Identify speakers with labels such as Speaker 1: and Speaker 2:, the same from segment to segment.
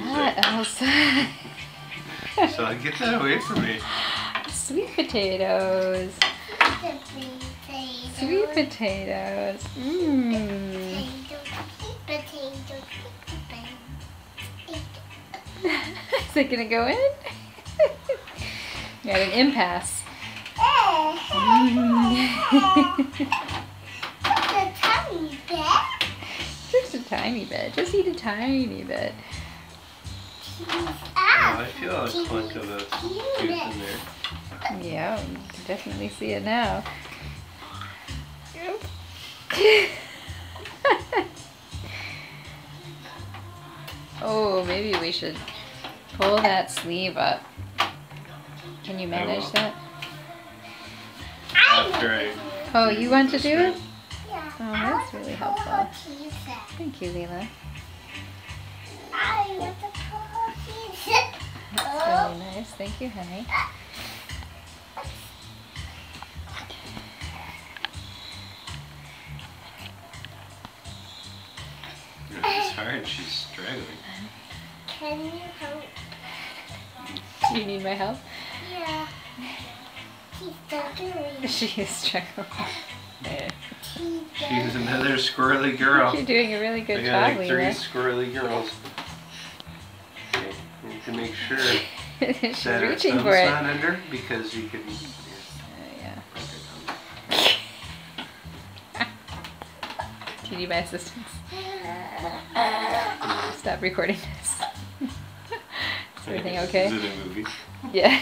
Speaker 1: that, Elsa?
Speaker 2: So get that away from me.
Speaker 1: Sweet potatoes. Sweet potatoes. Mmm. Is it gonna go in? You're at an impasse. Just a tiny bit. Just eat a tiny bit.
Speaker 2: Oh, I feel a clunk of a tooth in there.
Speaker 1: Yeah, you can definitely see it now. Oh, maybe we should pull that sleeve up. Can you manage that?
Speaker 2: After I
Speaker 1: Oh, you want to do it?
Speaker 3: Yeah.
Speaker 1: Oh, that's really helpful. Thank you, Leela. That's really nice. Thank you, honey.
Speaker 2: It's hard. She's struggling.
Speaker 3: Can you help?
Speaker 1: Do you need my help?
Speaker 3: Yeah. She's struggling.
Speaker 1: She is struggling.
Speaker 2: She's another squirrely girl.
Speaker 1: You're doing a really
Speaker 2: I
Speaker 1: good
Speaker 2: got
Speaker 1: job,
Speaker 2: like 3
Speaker 1: Leela.
Speaker 2: squirrely girls. Okay, you need to make sure
Speaker 1: She's
Speaker 2: that her
Speaker 1: reaching
Speaker 2: thumb's
Speaker 1: for it.
Speaker 2: not under because you can.
Speaker 1: Yeah. Do you need my assistance? Stop recording this. Is everything okay?
Speaker 2: Is it a movie?
Speaker 1: Yeah.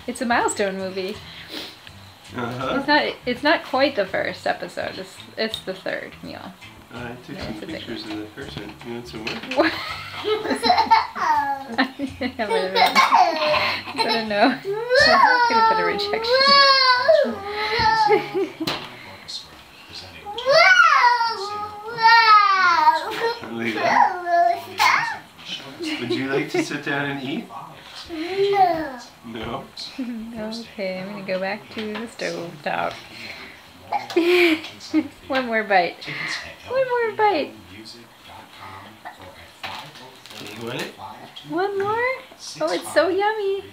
Speaker 1: It's a milestone movie.
Speaker 2: Uh-huh.
Speaker 1: It's not quite the first episode. It's the third meal.
Speaker 2: I took
Speaker 1: Yeah,
Speaker 2: some
Speaker 1: it's a big
Speaker 2: pictures of the first one. You want some more?
Speaker 1: What? I don't know. I'm gonna put a rejection.
Speaker 2: Leela, would you like to sit down and eat? No.
Speaker 1: Okay, I'm gonna go back to the stove top. One more bite. One more bite.
Speaker 2: You want it?
Speaker 1: One more? Oh, it's so yummy.